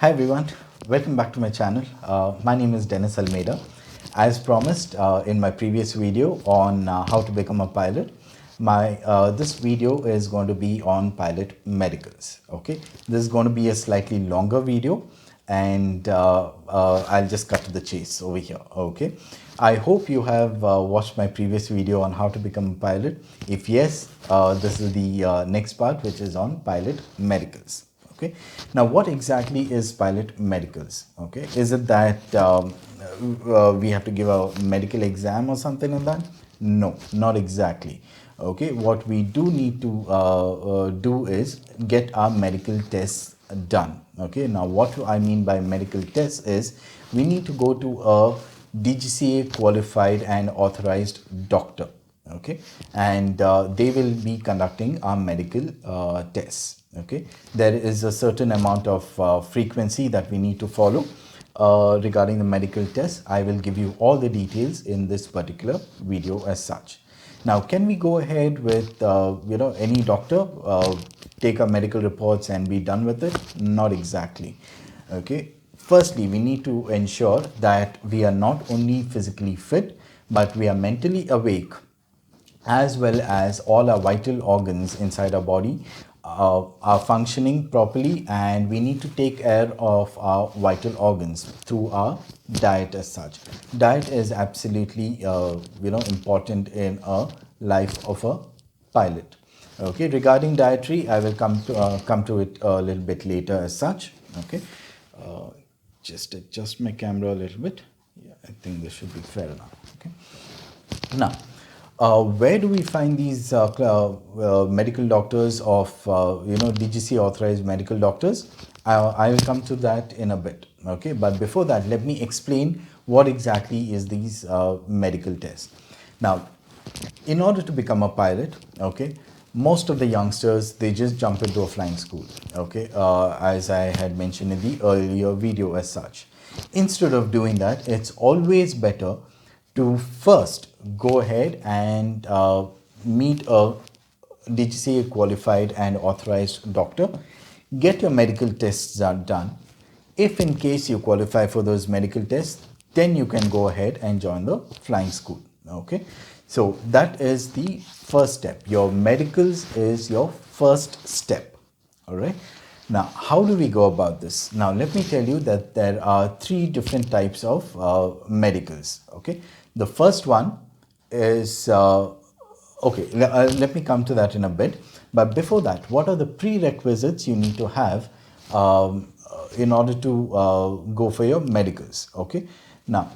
Hi everyone, welcome back to my channel. My name is Dennis Almeida. As promised in my previous video on how to become a pilot, this video is going to be on pilot medicals. Okay, this is going to be a slightly longer video, and I'll just cut to the chase over here. Okay, I hope you have watched my previous video on how to become a pilot. If yes, this is the next part, which is on pilot medicals. Okay, now what exactly is pilot medicals? Okay, is it that we have to give a medical exam or something like that? No, not exactly. Okay, what we do need to do is get our medical tests done. Okay, now what I mean by medical tests is we need to go to a DGCA qualified and authorized doctor. Okay, and they will be conducting our medical tests. Okay, there is a certain amount of frequency that we need to follow regarding the medical test. I will give you all the details in this particular video as such. Now, can we go ahead with any doctor, take our medical reports and be done with it? Not exactly. Okay, firstly we need to ensure that we are not only physically fit but we are mentally awake, as well as all our vital organs inside our body are functioning properly, and we need to take care of our vital organs through our diet as such. Diet is absolutely important in a life of a pilot. Okay, regarding dietary, I will come to it a little bit later as such. Okay, just adjust my camera a little bit. Yeah, I think this should be fair enough. Okay, now where do we find these medical doctors of DGC authorized medical doctors? I will come to that in a bit. Okay, but before that, let me explain what exactly is these medical tests. Now, in order to become a pilot, okay, most of the youngsters, they just jump into a flying school. Okay, as I had mentioned in the earlier video as such. Instead of doing that, it's always better to first go ahead and meet a DGCA qualified and authorized doctor, get your medical tests done. If in case you qualify for those medical tests, then you can go ahead and join the flying school. Okay, so that is the first step. Your medicals is your first step. All right, now how do we go about this? Now let me tell you that there are three different types of medicals. Okay, the first one is let me come to that in a bit. But before that, what are the prerequisites you need to have in order to go for your medicals? Okay, now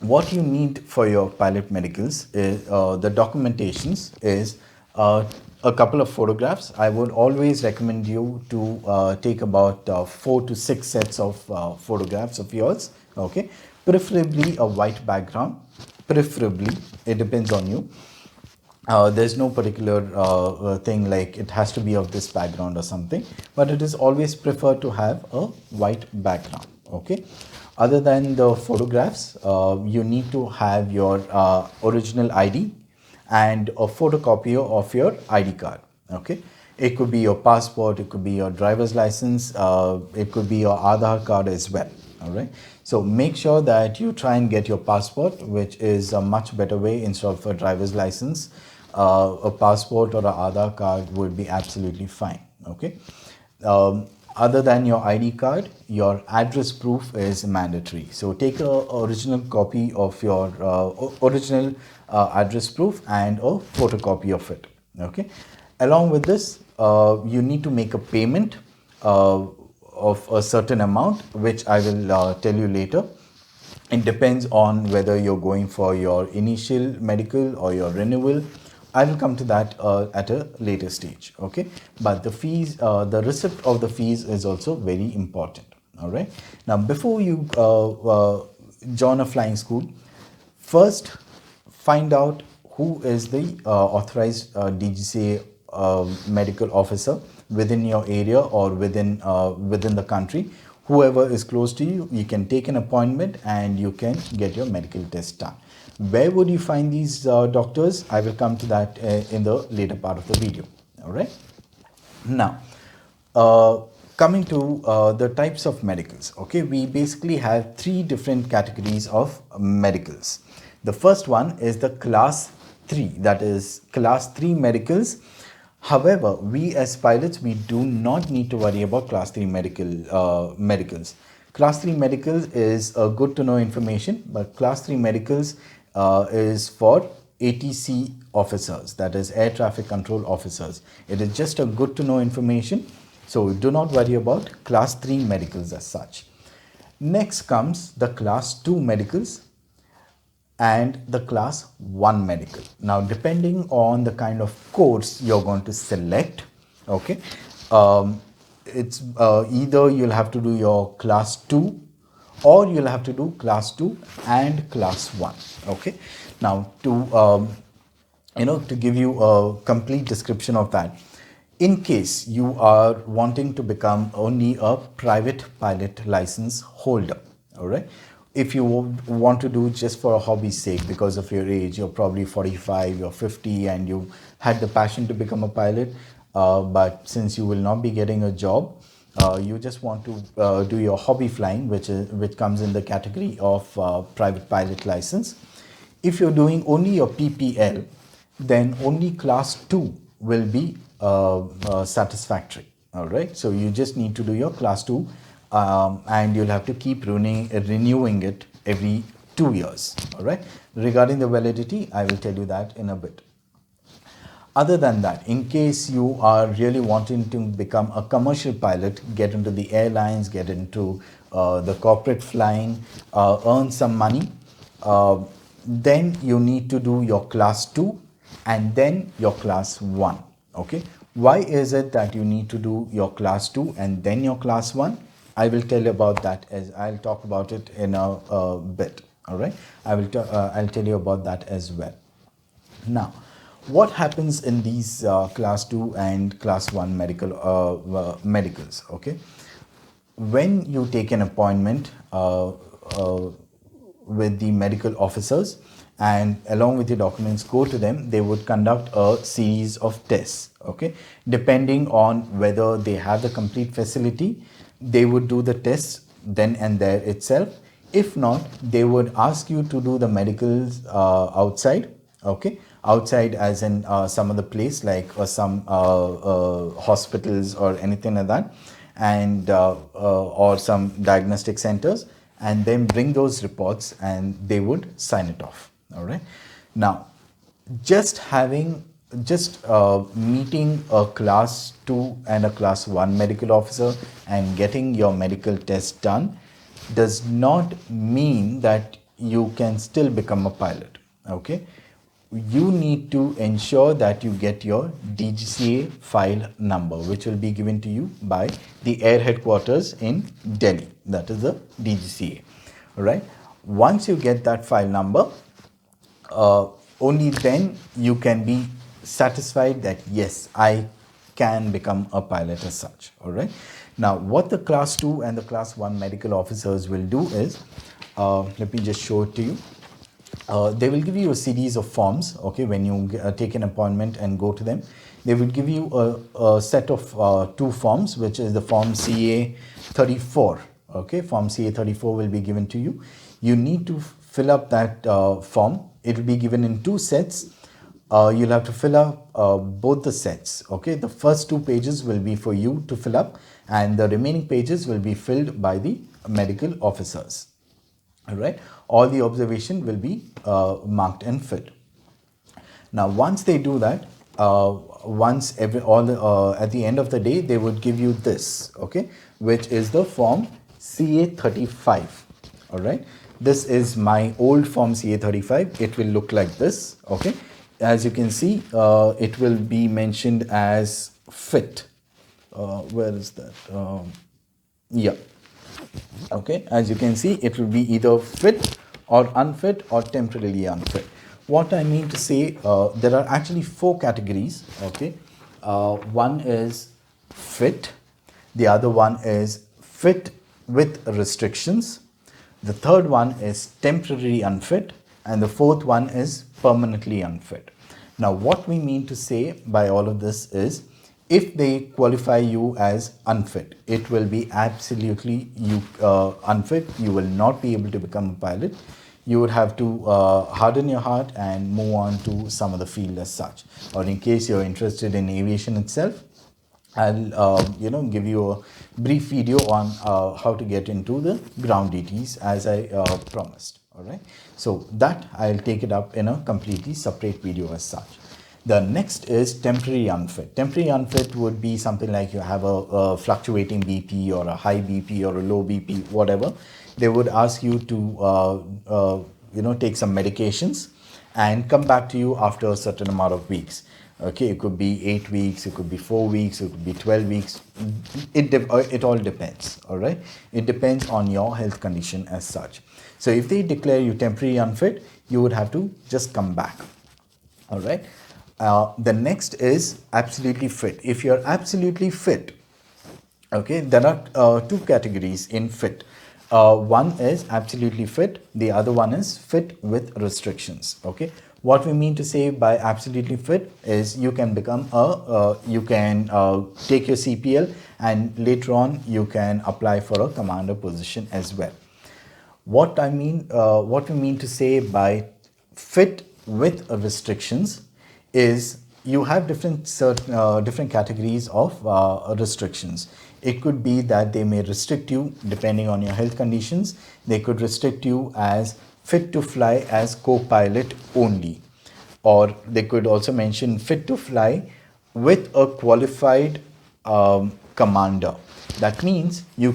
what you need for your pilot medicals is the documentations is a couple of photographs. I would always recommend you to take about 4 to 6 sets of photographs of yours. Okay, preferably a white background. Preferably, it depends on you. There's no particular thing like it has to be of this background or something, but it is always preferred to have a white background. Okay, other than the photographs, you need to have your original ID and a photocopy of your ID card. Okay, it could be your passport, it could be your driver's license, it could be your Aadhaar card as well. All right, so make sure that you try and get your passport, which is a much better way instead of a driver's license. A passport or an Aadhaar card would be absolutely fine. Okay, other than your ID card, your address proof is mandatory. So take a original copy of your original address proof and a photocopy of it. Okay, along with this, you need to make a payment of a certain amount, which I will tell you later. It depends on whether you're going for your initial medical or your renewal. I will come to that at a later stage. Okay, but the fees, the receipt of the fees is also very important. All right, now before you join a flying school, first find out who is the authorized DGCA medical officer within your area or within the country. Whoever is close to you, you can take an appointment and you can get your medical test done. Where would you find these doctors? I will come to that in the later part of the video. All right. Now, Coming to the types of medicals, okay, we basically have three different categories of medicals. The first one is the class 3, that is class 3 medicals. However, we as pilots, we do not need to worry about class 3 medicals. Class 3 medicals is good to know information, but class 3 medicals is for ATC officers, that is air traffic control officers. It is just a good to know information. So do not worry about class 3 medicals as such. Next comes the class 2 medicals and the class 1 medical. Now, depending on the kind of course you're going to select, okay, it's either you'll have to do your class 2 or you'll have to do class 2 and class 1. Okay. Now, to give you a complete description of that, in case you are wanting to become only a private pilot license holder, all right, if you want to do just for a hobby's sake, because of your age, you're probably 45, you're 50, and you had the passion to become a pilot, but since you will not be getting a job, you just want to do your hobby flying, which comes in the category of private pilot license. If you're doing only your PPL, then only class 2 will be satisfactory. All right, so you just need to do your class 2 and you'll have to keep renewing it every 2 years. All right, regarding the validity, I will tell you that in a bit. Other than that, in case you are really wanting to become a commercial pilot, get into the airlines, get into the corporate flying, earn some money, then you need to do your class 2 and then your class 1. Okay, why is it that you need to do your class 2 and then your class 1? I will tell you about that, as I'll talk about it in a bit. All right, I'll tell you about that as well. Now, what happens in these class 2 and class 1 medicals? Okay, when you take an appointment with the medical officers, and along with your documents go to them, they would conduct a series of tests. Okay, depending on whether they have the complete facility, they would do the tests then and there itself. If not, they would ask you to do the medicals outside. Okay, outside as in some other place, like some hospitals or anything like that, and or some diagnostic centers, and then bring those reports and they would sign it off. All right, now just meeting a class 2 and a class 1 medical officer and getting your medical test done does not mean that you can still become a pilot. Okay, you need to ensure that you get your DGCA file number, which will be given to you by the air headquarters in Delhi, that is the DGCA. All right, once you get that file number, only then you can be satisfied that yes, I can become a pilot as such. All right, now what the class 2 and the class 1 medical officers will do is, let me just show it to you. They will give you a series of forms. Okay, when you take an appointment and go to them, they will give you a set of 2 forms, which is the form CA 34. Okay, form CA 34 will be given to you. You need to fill up that form. It will be given in 2 sets. You'll have to fill up both the sets. Okay, the first 2 pages will be for you to fill up, and the remaining pages will be filled by the medical officers. All right, all the observation will be marked and filled. Now, once they do that, at the end of the day, they would give you this. Okay, which is the form CA 35. All right, this is my old form CA 35. It will look like this. Okay, as you can see, it will be mentioned as fit. Where is that? Yeah. Okay, as you can see, it will be either fit or unfit or temporarily unfit. What I mean to say, there are actually 4 categories. Okay, one is fit, the other one is fit with restrictions, the third one is temporarily unfit, and the fourth one is permanently unfit. Now, what we mean to say by all of this is, If they qualify you as unfit, it will be absolutely unfit. You will not be able to become a pilot. You would have to harden your heart and move on to some other field as such. Or in case you're interested in aviation itself, I'll give you a brief video on how to get into the ground duties as I promised. All right. So that I'll take it up in a completely separate video as such. The next is temporary unfit. Temporary unfit would be something like you have a fluctuating BP or a high BP or a low BP, whatever. They would ask you to take some medications and come back to you after a certain amount of weeks. Okay, it could be 8 weeks, it could be 4 weeks, it could be 12 weeks. It all depends. All right, it depends on your health condition as such. So if they declare you temporary unfit, you would have to just come back. All right. The next is absolutely fit. If you're absolutely fit, okay, there are two categories in fit. One is absolutely fit, the other one is fit with restrictions. Okay, what we mean to say by absolutely fit is you can become you can take your CPL and later on you can apply for a commander position as well. What we mean to say by fit with restrictions is you have different categories of restrictions. It could be that they may restrict you depending on your health conditions. They could restrict you as fit to fly as co-pilot only, or they could also mention fit to fly with a qualified commander. That means you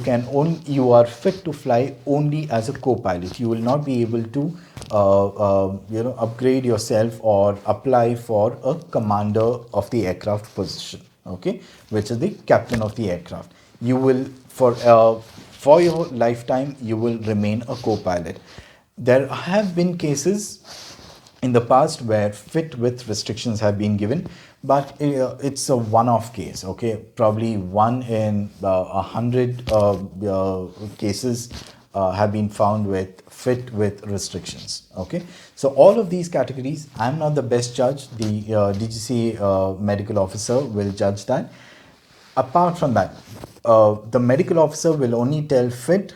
are fit to fly only as a co-pilot. You will not be able to upgrade yourself or apply for a commander of the aircraft position, okay, which is the captain of the aircraft. You will for your lifetime you will remain a co-pilot. There have been cases in the past where fit with restrictions have been given, but it's a one-off case. Okay, probably one in 100 cases have been found with fit with restrictions. Okay, so all of these categories, I'm not the best judge. The DGCA medical officer will judge that. Apart from that, the medical officer will only tell fit,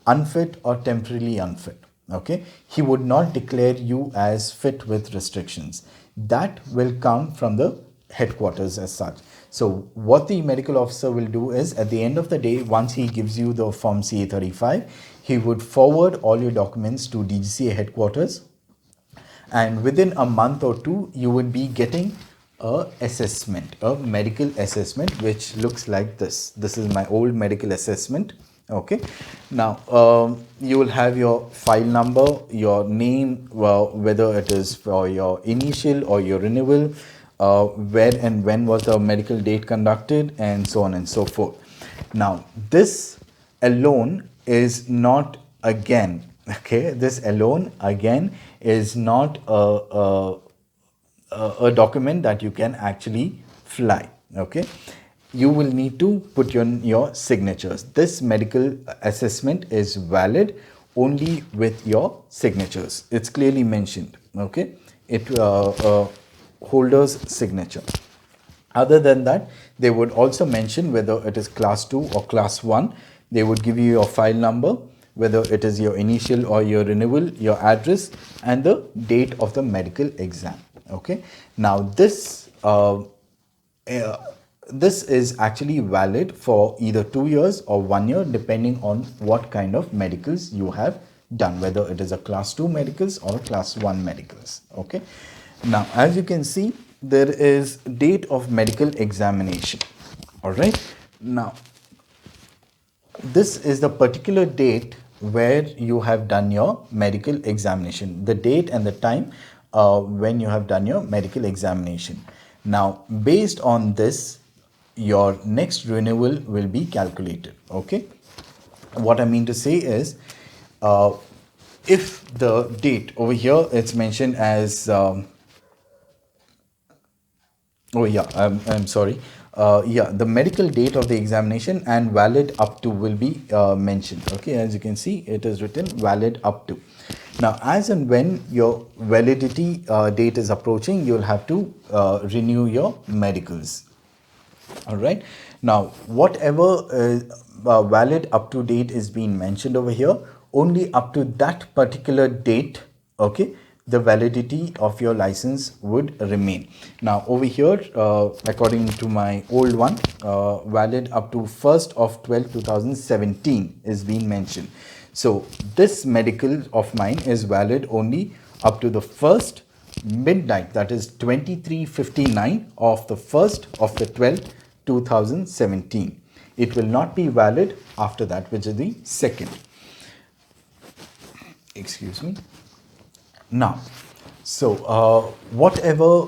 unfit, or temporarily unfit. Okay, he would not declare you as fit with restrictions. That will come from the headquarters as such. So what the medical officer will do is, at the end of the day, once he gives you the form CA35, he would forward all your documents to DGCA headquarters, and within a month or two you would be getting a medical assessment, which looks like this. This is my old medical assessment. Okay, now you will have your file number, your name, whether it is for your initial or your renewal, where and when was the medical date conducted, and so on and so forth. Now this alone is not again, okay, this alone again is not a document that you can actually fly. Okay, you will need to put your signatures. This medical assessment is valid only with your signatures. It's clearly mentioned. Okay, it holder's signature. Other than that, they would also mention whether it is class 2 or class 1. They would give you your file number, whether it is your initial or your renewal, your address, and the date of the medical exam. Okay, now this is actually valid for either 2 years or 1 year, depending on what kind of medicals you have done, whether it is a class 2 medicals or class 1 medicals. Okay, now as you can see, there is date of medical examination. All right, now this is the particular date where you have done your medical examination, the date and the time when you have done your medical examination. Now based on this, your next renewal will be calculated. Okay, what I mean to say is, if the date over here, it's mentioned as I'm sorry. The medical date of the examination and valid up to will be mentioned. Okay, as you can see, it is written valid up to. Now, as and when your validity date is approaching, you'll have to renew your medicals. All right. Now, whatever valid up to date is being mentioned over here, only up to that particular date, okay, the validity of your license would remain. Now, over here, according to my old one, valid up to 1st of 12, 2017 is being mentioned. So, this medical of mine is valid only up to the 1st midnight, that is 23:59 of the 1st of the 12th 2017. It will not be valid after that, which is the 2nd. Excuse me. Now, so whatever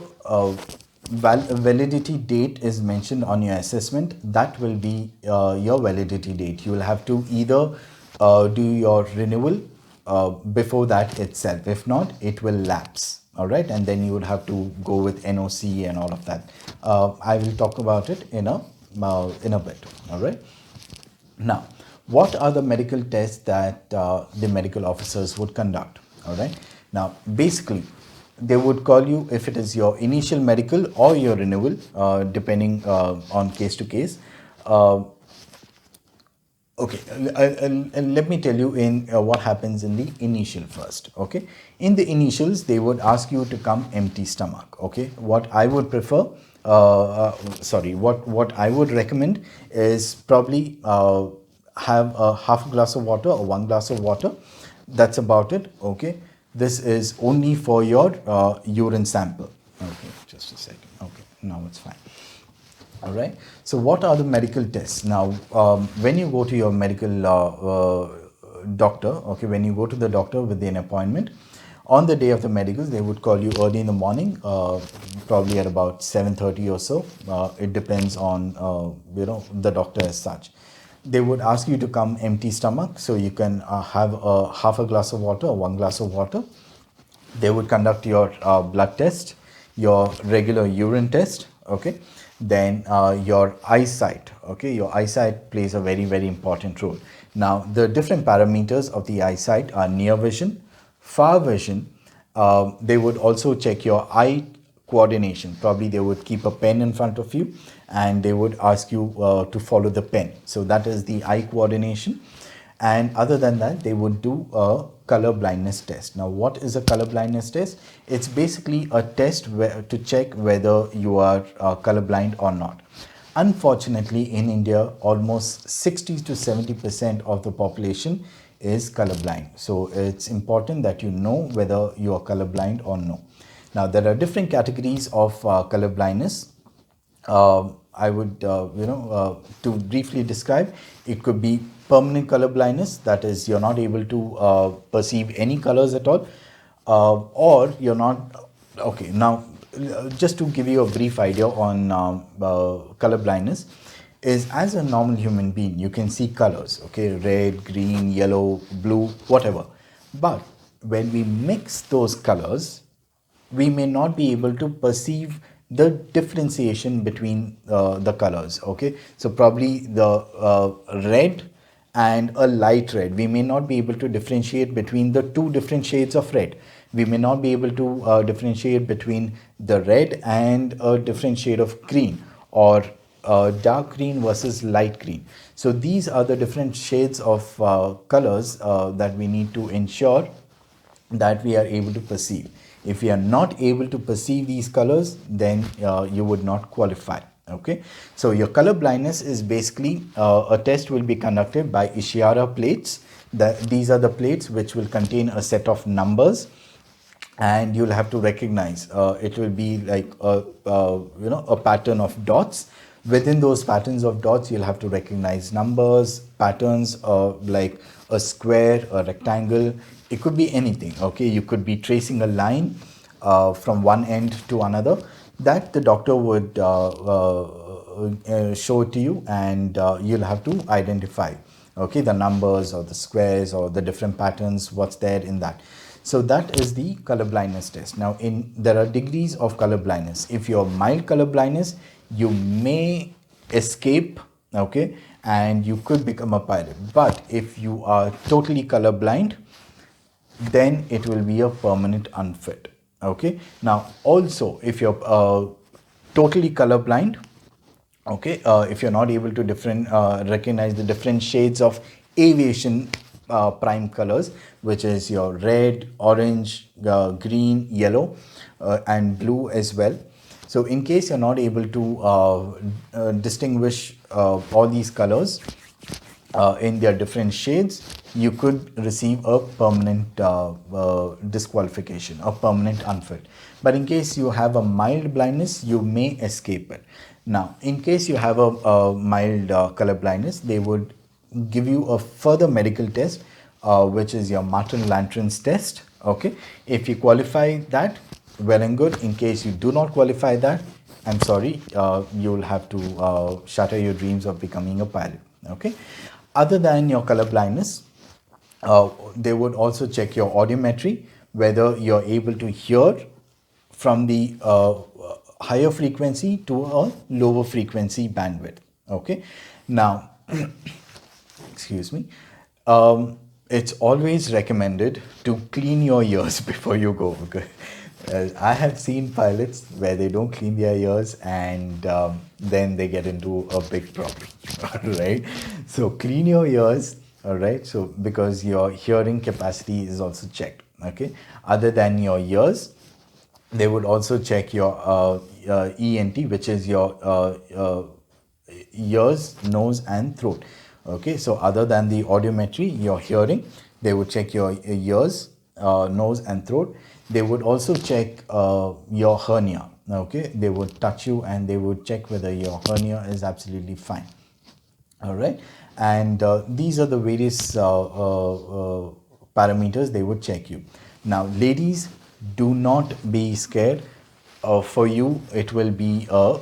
validity date is mentioned on your assessment, that will be your validity date. You will have to either do your renewal before that itself. If not, it will lapse. All right, and then you would have to go with NOC and all of that. I will talk about it in a bit. All right. Now, what are the medical tests that the medical officers would conduct? All right. Now, basically, they would call you if it is your initial medical or your renewal, depending on case to case. Okay, let me tell you in what happens in the initial first. Okay, in the initials, they would ask you to come empty stomach. Okay, what I would prefer, what I would recommend is probably have a half a glass of water or 1 glass of water. That's about it. Okay, this is only for your urine sample. Okay, just a second. Okay, now it's fine. All right. So what are the medical tests? Now, when you go to your medical doctor, okay, when you go to the doctor with an appointment, on the day of the medicals, they would call you early in the morning, probably at about 7:30 or so. It depends on, the doctor as such. They would ask you to come empty stomach, so you can have a half a glass of water or 1 glass of water. They would conduct your blood test, your regular urine test, okay, then your eyesight. Okay, your eyesight plays a very, very important role. Now, the different parameters of the eyesight are near vision, far vision. They would also check your eye coordination. Probably they would keep a pen in front of you and they would ask you to follow the pen. So that is the eye coordination. And other than that, they would do a color blindness test. Now, what is a color blindness test? It's basically a test to check whether you are colorblind or not. Unfortunately, in India, almost 60 to 70% of the population is colorblind. So it's important that you know whether you are colorblind or no. Now, there are different categories of color blindness. I would, to briefly describe, it could be permanent color blindness, that is, you're not able to perceive any colors at all, or you're not. Okay, now just to give you a brief idea on color blindness, is as a normal human being, you can see colors, okay, red, green, yellow, blue, whatever. But when we mix those colors, we may not be able to perceive the differentiation between the colors. Okay, so probably the red and a light red, we may not be able to differentiate between the two different shades of red. We may not be able to differentiate between the red and a different shade of green, or dark green versus light green. So these are the different shades of colors that we need to ensure that we are able to perceive. If we are not able to perceive these colors, then you would not qualify. Okay, so your color blindness is basically a test will be conducted by Ishihara plates. These are the plates which will contain a set of numbers, and you'll have to recognize. It will be like a pattern of dots. Within those patterns of dots, you'll have to recognize numbers, patterns, like a square, a rectangle. It could be anything. Okay, you could be tracing a line from one end to another, that the doctor would show to you, and you'll have to identify, okay, the numbers or the squares or the different patterns, what's there in that. So that is the color blindness test. Now, there are degrees of color blindness. If you're mild color blindness, you may escape, okay, and you could become a pilot. But if you are totally colorblind, then it will be a permanent unfit. Okay, now also if you're totally colorblind, Okay, if you're not able to recognize the different shades of aviation prime colors, which is your red, orange, green, yellow, and blue as well. So in case you're not able to distinguish all these colors in their different shades, you could receive a permanent disqualification, a permanent unfit. But in case you have a mild blindness, you may escape it. Now, in case you have a mild color blindness, they would give you a further medical test, which is your Martin Lantern's test. Okay, if you qualify that, well and good. In case you do not qualify that, I'm sorry, you'll have to shatter your dreams of becoming a pilot. Okay, other than your color blindness, they would also check your audiometry, whether you're able to hear from the higher frequency to a lower frequency bandwidth. Okay, now excuse me, it's always recommended to clean your ears before you go, because I have seen pilots where they don't clean their ears, and then they get into a big problem. Right, so clean your ears. All right, so because your hearing capacity is also checked. Okay, other than your ears, they would also check your ENT, which is your ears, nose, and throat. Okay, so other than the audiometry, your hearing, they would check your ears, nose, and throat. They would also check your hernia. Okay, they would touch you and they would check whether your hernia is absolutely fine. All right, and these are the various parameters they would check you. Now, ladies, do not be scared. For you, it will be a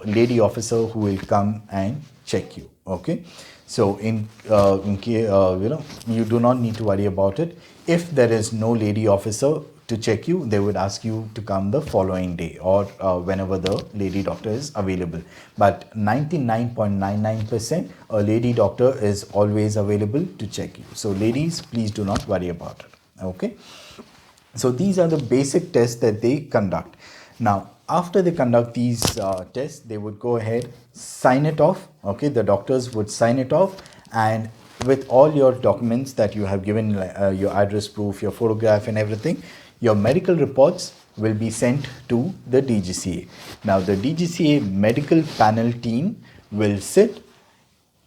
lady officer who will come and check you. Okay, so in case you do not need to worry about it. If there is no lady officer to check you, they would ask you to come the following day, or whenever the lady doctor is available. But 99.99% a lady doctor is always available to check you. So ladies, please do not worry about it. Okay, so these are the basic tests that they conduct. Now, after they conduct these tests, they would go ahead, sign it off. Okay, the doctors would sign it off, and with all your documents that you have given, your address proof, your photograph, and everything, your medical reports will be sent to the DGCA. Now, the DGCA medical panel team will sit,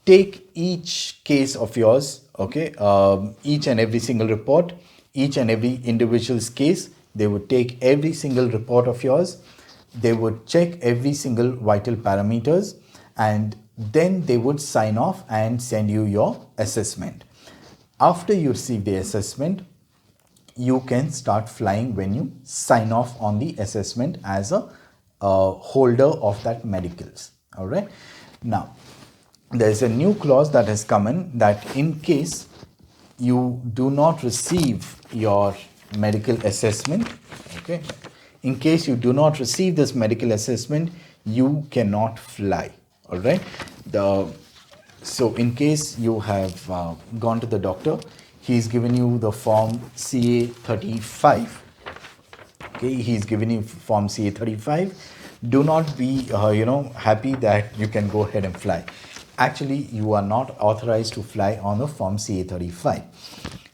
take each case of yours, okay, each and every single report, each and every individual's case. They would take every single report of yours. They would check every single vital parameters, and then they would sign off and send you your assessment. After you receive the assessment, you can start flying when you sign off on the assessment as a holder of that medicals. All right. Now, there's a new clause that has come in, that in case you do not receive your medical assessment, okay, in case you do not receive this medical assessment, you cannot fly. All right. So in case you have gone to the doctor, he's given you the form CA 35. Okay, he's given you form CA 35. Do not be happy that you can go ahead and fly. Actually, you are not authorized to fly on the form CA 35.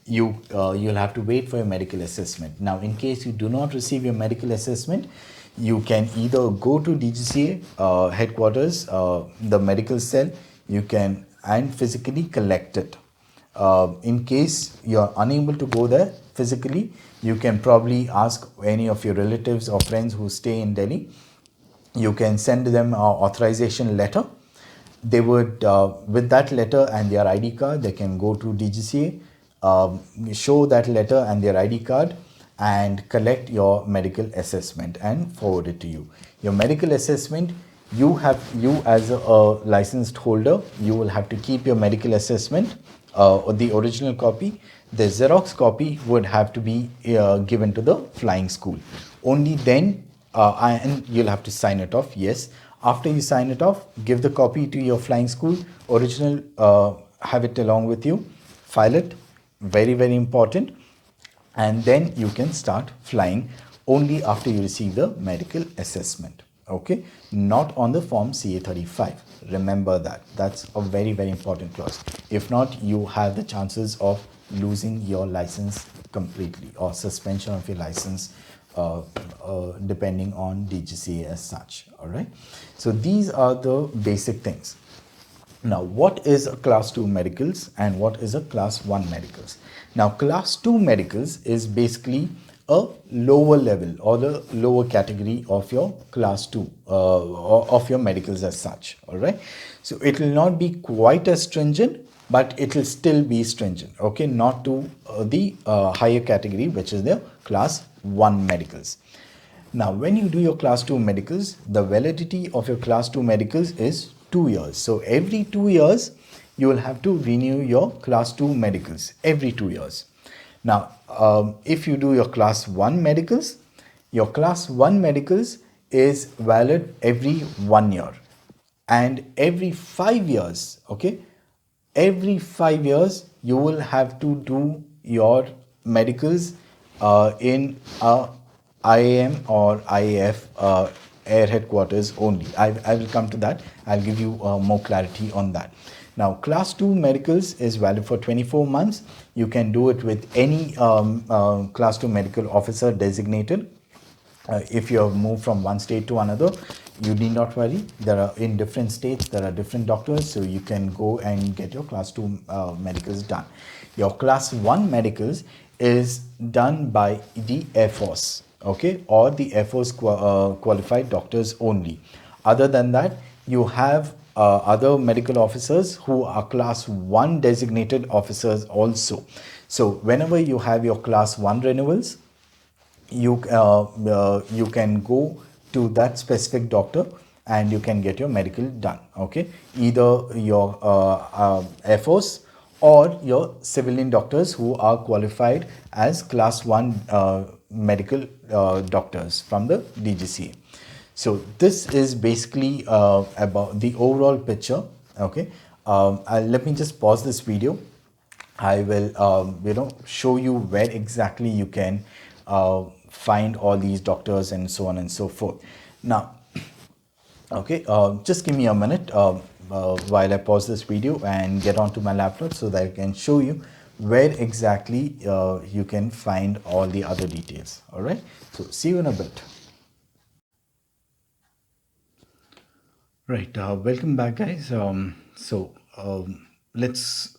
You'll have to wait for your medical assessment. Now, in case you do not receive your medical assessment, you can either go to DGCA headquarters, the medical cell, you can and physically collect it. In case you're unable to go there physically, you can probably ask any of your relatives or friends who stay in Delhi. You can send them an authorization letter. They would, with that letter and their ID card, they can go to DGCA, show that letter and their ID card, and collect your medical assessment and forward it to you. Your medical assessment, you as a licensed holder, you will have to keep your medical assessment, the original copy. The Xerox copy would have to be given to the flying school. Only then, and you'll have to sign it off. Yes. After you sign it off, give the copy to your flying school. Original, have it along with you. File it. Very, very important. And then you can start flying only after you receive the medical assessment. okay, not on the form CA35. Remember that. That's a very, very important clause. If not, you have the chances of losing your license completely, or suspension of your license, depending on DGCA as such. All right. So these are the basic things. Now, what is a class 2 medicals and what is a class 1 medicals? Now, class 2 medicals is basically a lower level or the lower category of your class 2 of your medicals as such. All right. So it will not be quite as stringent, but it will still be stringent. Okay. Not to the higher category, which is the class 1 medicals. Now, when you do your class 2 medicals, the validity of your class 2 medicals is 2 years. So, every 2 years, you will have to renew your class 2 medicals every 2 years. Now, if you do your class 1 medicals, your class 1 medicals is valid every 1 year, and every 5 years, okay, every 5 years you will have to do your medicals in a IAM or IAF air headquarters only. I will come to that. I'll give you more clarity on that. Now, class 2 medicals is valid for 24 months. You can do it with any class 2 medical officer designated. If you have moved from one state to another, you need not worry. There are, in different states, there are different doctors, so you can go and get your class 2 medicals done. Your class 1 medicals is done by the Air Force, okay, or the Air Force qualified doctors only. Other than that, you have other medical officers who are class 1 designated officers also. So whenever you have your class 1 renewals, you can go to that specific doctor and you can get your medical done. Okay, either your Air Force or your civilian doctors who are qualified as class 1 medical doctors from the DGCA. So this is basically about the overall picture. Okay, let me just pause this video. I will show you where exactly you can find all these doctors and so on and so forth. Now, okay, just give me a minute while I pause this video and get onto my laptop so that I can show you where exactly you can find all the other details. All right, so see you in a bit. Right, welcome back, guys. Let's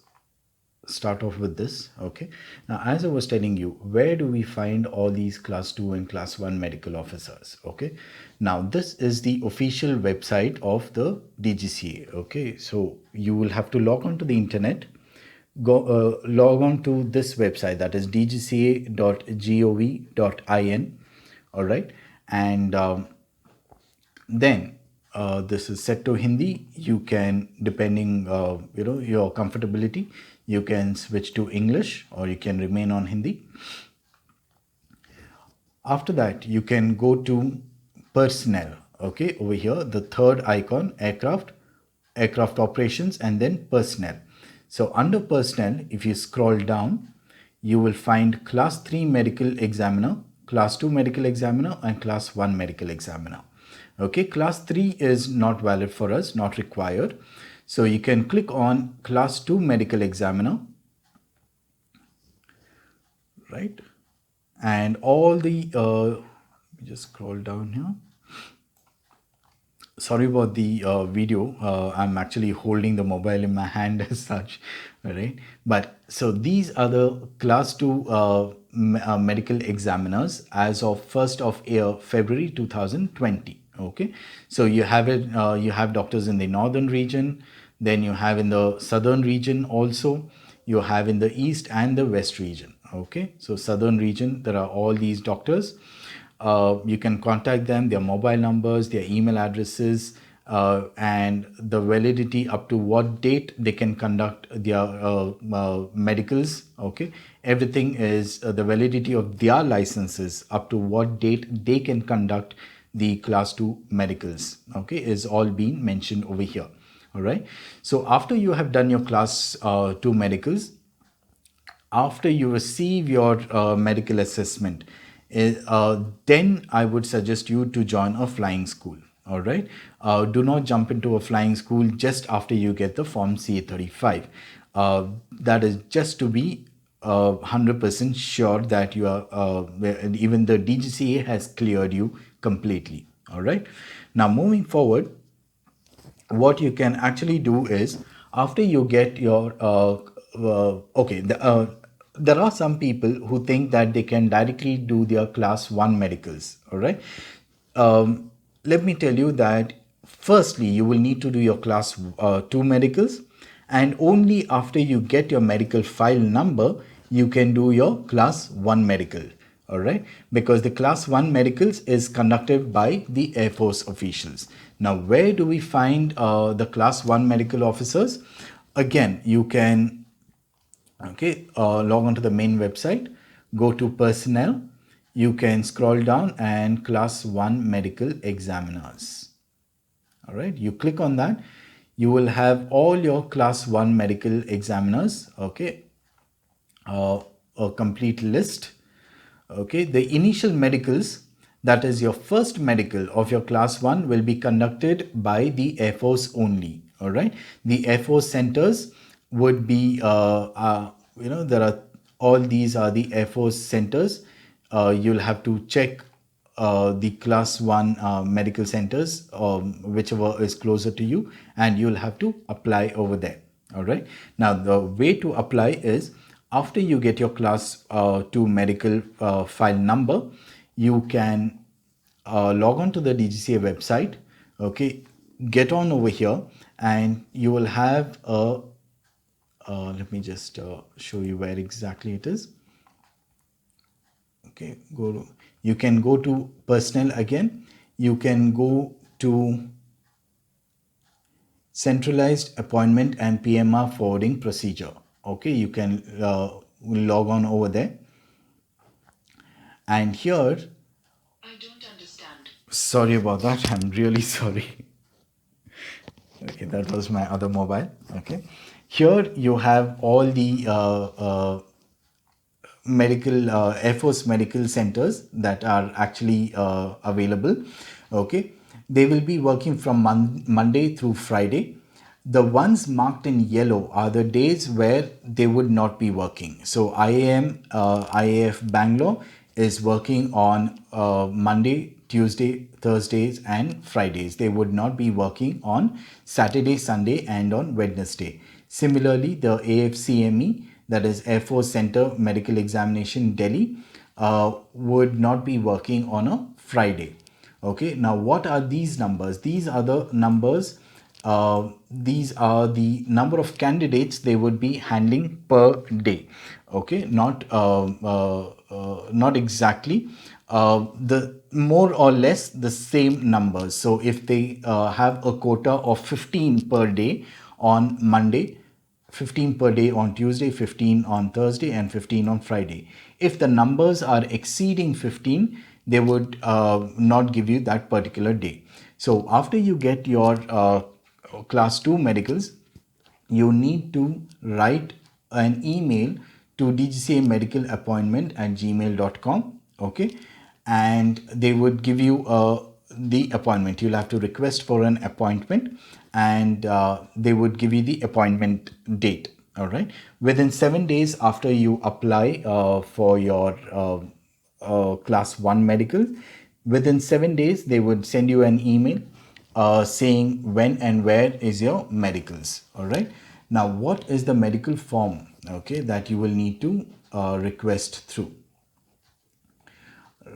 start off with this. Okay, now as I was telling you, where do we find all these class 2 and class 1 medical officers? Okay, now this is the official website of the DGCA. Okay, so you will have to log on to the internet, log on to this website, that is dgca.gov.in. all right, and then this is set to Hindi. You can, depending your comfortability, you can switch to English or you can remain on Hindi. After that, you can go to personnel. Okay, over here, the third icon, aircraft operations, and then personnel. So under personnel, if you scroll down, you will find class 3 medical examiner, class 2 medical examiner, and class 1 medical examiner. Okay, class 3 is not valid for us, not required. So you can click on class 2 medical examiner, right? And all the, let me just scroll down here. Sorry about the video. I'm actually holding the mobile in my hand as such, right? But so these are the class 2 medical examiners as of 1st of February 2020. Okay, so you have it. You have doctors in the northern region, then you have in the southern region also. You have in the east and the west region. Okay, so southern region, there are all these doctors. You can contact them, their mobile numbers, their email addresses, and the validity up to what date they can conduct their medicals. Okay, everything is the validity of their licenses up to what date they can conduct the class 2 medicals. Okay, is all being mentioned over here. All right, so after you have done your class 2 medicals, after you receive your medical assessment, then I would suggest you to join a flying school. All right. Do not jump into a flying school just after you get the Form CA35. That is just to be 100% sure that you are, even the DGCA has cleared you completely. All right. Now, moving forward, what you can actually do is after you get your there are some people who think that they can directly do their class 1 medicals. All right. Let me tell you that firstly you will need to do your class 2 medicals, and only after you get your medical file number you can do your class 1 medical. All right, because the class 1 medicals is conducted by the Air Force officials. Now, where do we find the class 1 medical officers? Again, you can log on to the main website, go to personnel, you can scroll down and class 1 medical examiners. All right, you click on that, you will have all your class 1 medical examiners. Okay, a complete list. Okay, the initial medicals, that is your first medical of your class 1, will be conducted by the Air Force only. All right, the Air Force centers would be there are, all these are the Air Force centers. You'll have to check the class 1 medical centers, whichever is closer to you, and you'll have to apply over there. All right, now the way to apply is after you get your class 2 medical file number, you can log on to the DGCA website. Okay, get on over here and you will have a let me just show you where exactly it is. Okay, you can go to personnel again, you can go to centralized appointment and PMR forwarding procedure. Okay, you can log on over there, and here, I don't understand. Sorry about that. I'm really sorry. Okay, that was my other mobile. Okay, here you have all the medical Air Force medical centers that are actually available. Okay, they will be working from Monday through Friday. The ones marked in yellow are the days where they would not be working. So IAF Bangalore is working on Monday, Tuesday, Thursdays and Fridays. They would not be working on Saturday, Sunday and on Wednesday. Similarly, the AFCME, that is Air Force Center Medical Examination Delhi, would not be working on a Friday. Okay, now what are these numbers? These are the numbers, these are the number of candidates they would be handling per day. Okay, not exactly, the more or less the same numbers. So if they have a quota of 15 per day on Monday, 15 per day on Tuesday, 15 on Thursday and 15 on Friday. If the numbers are exceeding 15, they would not give you that particular day. So after you get your class 2 medicals, you need to write an email to DGCA medical appointment at gmail.com. Okay, and they would give you the appointment. You'll have to request for an appointment, and they would give you the appointment date. All right, within 7 days after you apply for your class 1 medical, within 7 days they would send you an email saying when and where is your medicals. All right, now what is the medical form, okay, that you will need to request through.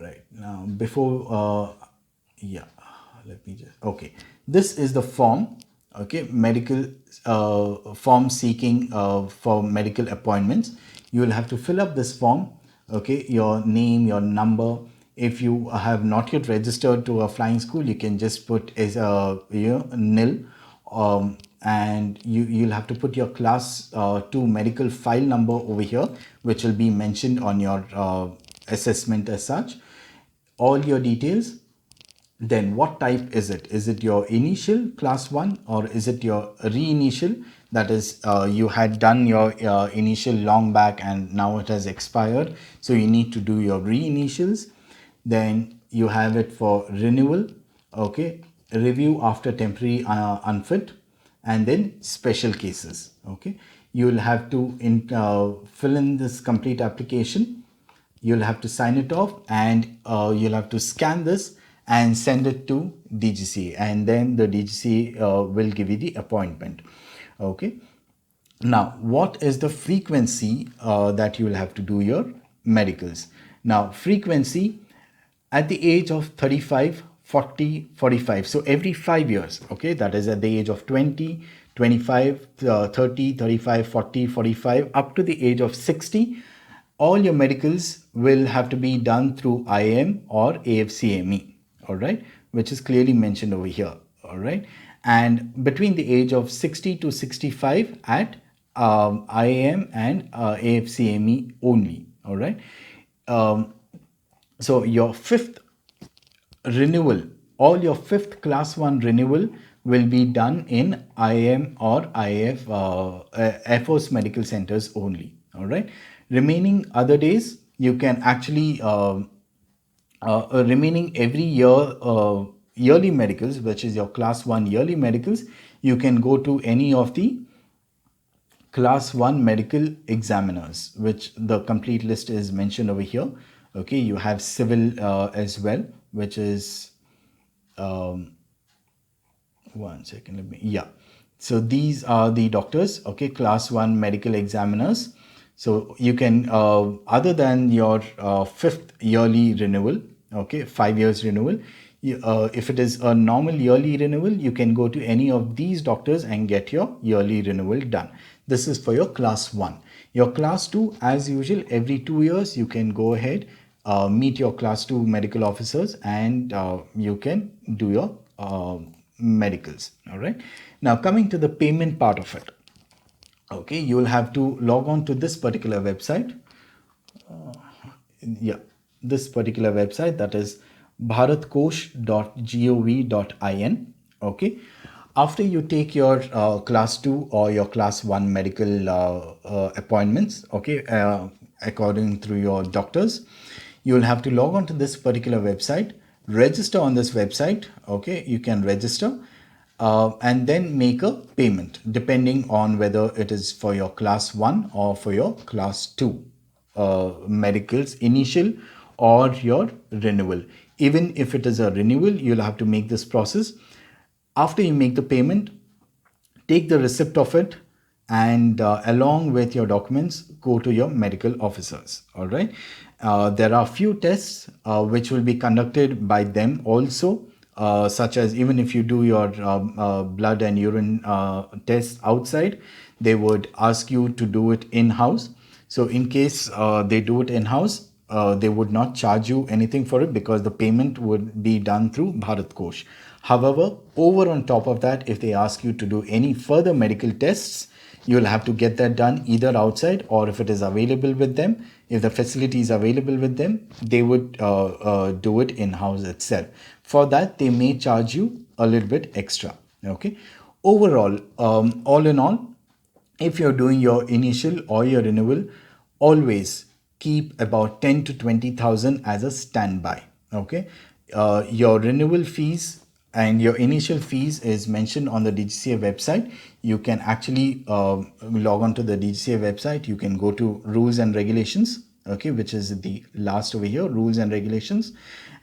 Right, now before let me just, okay, this is the form. Okay, medical form seeking for medical appointments. You will have to fill up this form. Okay, your name, your number. If you have not yet registered to a flying school, you can just put as nil, and you'll have to put your class 2 medical file number over here, which will be mentioned on your assessment as such, all your details. Then what type is it? Is it your initial class 1 or is it your reinitial? That is, you had done your initial long back and now it has expired, so you need to do your reinitials. Then you have it for renewal. Okay, review after temporary unfit, and then special cases. Okay, you'll have to fill in this complete application. You'll have to sign it off, and you'll have to scan this and send it to DGCA, and then the DGCA will give you the appointment. Okay, now what is the frequency that you will have to do your medicals? Now frequency at the age of 35, 40, 45, so every 5 years. Okay, that is at the age of 20, 25, 30, 35, 40, 45, up to the age of 60. All your medicals will have to be done through IAM or AFCME, all right, which is clearly mentioned over here, all right. And between the age of 60 to 65 at IAM and AFCME only, all right. So your fifth renewal, all your fifth class 1 renewal will be done in IAM or IF Air Force medical centers only, all right. Remaining other days you can actually remaining every year yearly medicals, which is your class 1 yearly medicals, you can go to any of the class 1 medical examiners, which the complete list is mentioned over here. Okay, you have civil as well, which is one second, let me, yeah, so these are the doctors, okay, class 1 medical examiners. So you can other than your fifth yearly renewal, okay, 5 years renewal, if it is a normal yearly renewal, you can go to any of these doctors and get your yearly renewal done. This is for your class 1. Your class 2, as usual, every 2 years you can go ahead, meet your class 2 medical officers, and you can do your medicals, all right. Now coming to the payment part of it, okay, you will have to log on to this particular website. Yeah, this particular website, that is bharatkosh.gov.in. okay. After you take your class 2 or your class 1 medical appointments, okay, according through your doctors, you will have to log on to this particular website, register on this website. Okay, you can register and then make a payment depending on whether it is for your class 1 or for your class 2 medicals, initial or your renewal. Even if it is a renewal, you'll have to make this process. After you make the payment, take the receipt of it, and along with your documents, go to your medical officers, all right. There are few tests which will be conducted by them also, such as, even if you do your blood and urine tests outside, they would ask you to do it in-house. So in case they do it in-house, they would not charge you anything for it, because the payment would be done through Bharat Kosh. However, over on top of that, if they ask you to do any further medical tests, you'll have to get that done either outside, or if it is available with them, if the facility is available with them, they would do it in-house itself. For that, they may charge you a little bit extra. Okay. Overall, all in all, if you're doing your initial or your renewal, always keep about 10 to 20,000 as a standby. Okay. Your renewal fees and your initial fees is mentioned on the DGCA website. You can actually log on to the DGCA website. You can go to rules and regulations, okay, which is the last over here, rules and regulations.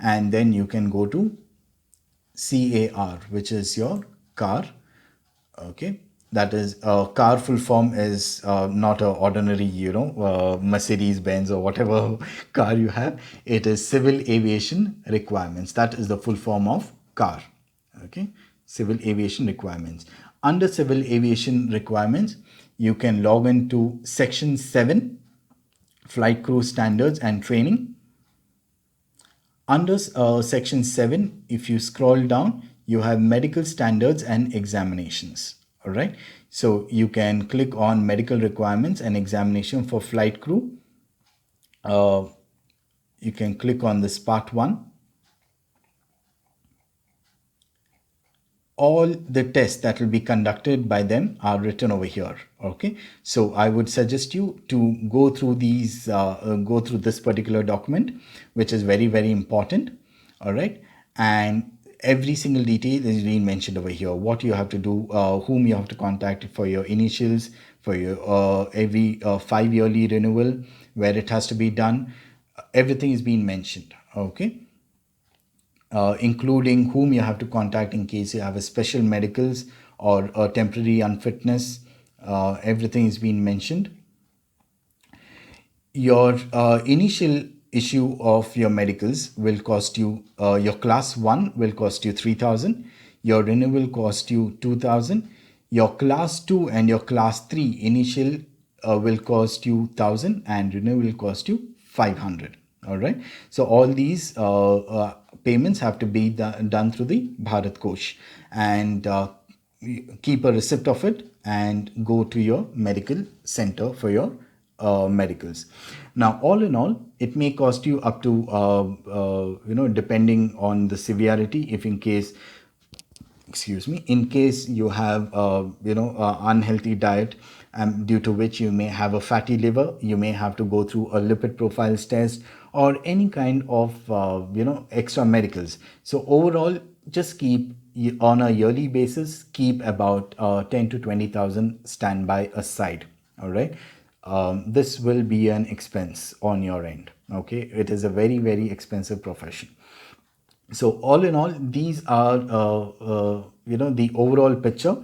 And then you can go to CAR, which is your car, okay. That is car full form is not a ordinary, Mercedes Benz or whatever car you have. It is civil aviation requirements. That is the full form of car. Okay, civil aviation requirements. Under civil aviation requirements, you can log into section 7, flight crew standards and training. Under section 7, if you scroll down, you have medical standards and examinations. All right, so you can click on medical requirements and examination for flight crew. You can click on this part 1. All the tests that will be conducted by them are written over here. Okay, so I would suggest you to go through these, go through this particular document, which is very, very important. All right, and every single detail is being mentioned over here. What you have to do, whom you have to contact for your initials, for your every 5-yearly renewal, where it has to be done. Everything is being mentioned. Okay. Including whom you have to contact in case you have a special medicals or a temporary unfitness. Everything is being mentioned. Your initial issue of your medicals will cost you, your class 1 will cost you 3,000, your renewal cost you 2,000, your class 2 and your class 3 initial will cost you 1,000 and renewal will cost you 500. All right. So all these payments have to be done through the Bharat Kosh, and keep a receipt of it and go to your medical center for your medicals. Now, all in all, it may cost you up to, depending on the severity, if in case, excuse me, in case you have unhealthy diet, due to which you may have a fatty liver, you may have to go through a lipid profiles test or any kind of extra medicals. So overall, just keep, on a yearly basis, keep about 10 to 20,000 standby aside. All right. This will be an expense on your end. Okay, it is a very, very expensive profession. So all in all, these are the overall picture.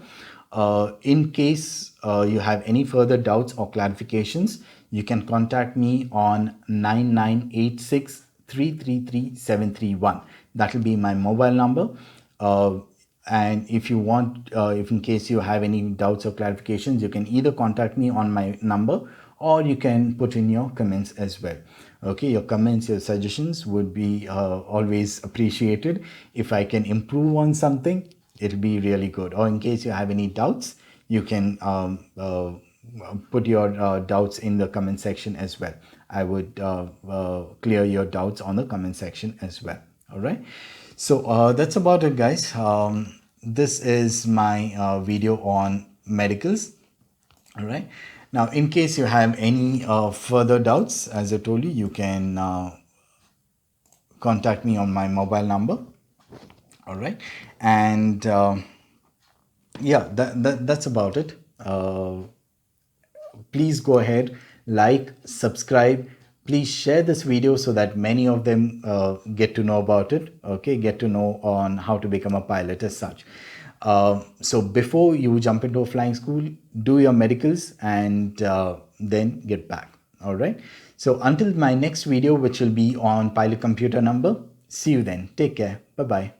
In case you have any further doubts or clarifications, you can contact me on 9986333731. That will be my mobile number. And if you want, if in case you have any doubts or clarifications, you can either contact me on my number or you can put in your comments as well. Okay, your comments, your suggestions would be always appreciated. If I can improve on something, it'll be really good. Or in case you have any doubts, you can put your doubts in the comment section as well. I would clear your doubts on the comment section as well. All right. So that's about it, guys. This is my video on medicals. All right. Now, in case you have any further doubts, as I told you, you can contact me on my mobile number. All right. And yeah, that's about it. Please go ahead, like, subscribe. Please share this video so that many of them get to know about it. Okay, get to know on how to become a pilot as such. So before you jump into a flying school, do your medicals and then get back. All right. So until my next video, which will be on pilot computer number, see you then. Take care. Bye-bye.